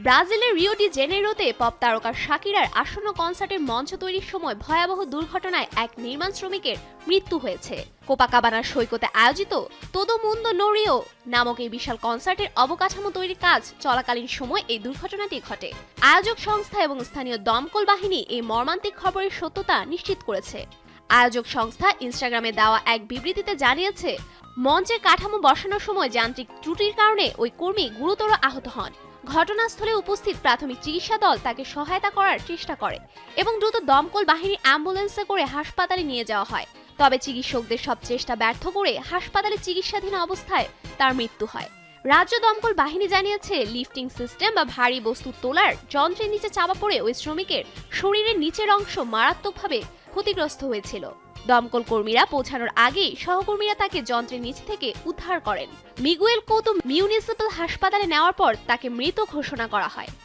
ব্রাজিলের Rio de জেনেরোতে pop তারকা শাকিরার আসন্ন কনসার্টের মঞ্চ তৈরির সময় ভয়াবহ দুর্ঘটনায় এক নির্মাণ শ্রমিকের মৃত্যু হয়েছে। কোপাকাবানার সৈকতে আয়োজিত todo mundo no rio নামক এই বিশাল কনসার্টের অবকাঠামো তৈরির কাজ চলাকালীন সময় এই দুর্ঘটনাটি ঘটে। আয়োজক সংস্থা এবং স্থানীয় দমকল বাহিনী এই মর্মান্তিক খবরের সত্যতা নিশ্চিত করেছে। আয়োজক সংস্থা ইনস্টাগ্রামে দেওয়া এক বিবৃতিতে জানিয়েছে, মঞ্চের কাঠামো বসানোর সময় যান্ত্রিক ত্রুটির কারণে ওই কর্মী গুরুতর আহত হন। ঘটনাস্থলে উপস্থিত প্রাথমিক চিকিৎসা দল তাকে সহায়তা করার চেষ্টা করে এবং দ্রুত দমকল বাহিনী অ্যাম্বুলেন্সে করে হাসপাতালে নিয়ে যাওয়া হয়। তবে চিকিৎসকদের সব চেষ্টা ব্যর্থ করে হাসপাতালে চিকিৎসাধীন অবস্থায় তার মৃত্যু হয়। রাজ্য দমকল বাহিনী জানিয়েছে, লিফটিং সিস্টেম বা ভারী বস্তু তোলার যন্ত্রের নিচে চাপা পড়ে ওই শ্রমিকের শরীরের নিচের অংশ মারাত্মকভাবে ক্ষতিগ্রস্ত হয়েছিল। দমকল কর্মীরা পৌঁছানোর আগেই সহকর্মীরা তাকে যন্ত্রের নিচ থেকে উদ্ধার করেন। মিগুয়েল কৌতো মিউনিসিপ্যাল হাসপাতালে নেওয়ার পর তাকে মৃত ঘোষণা করা হয়।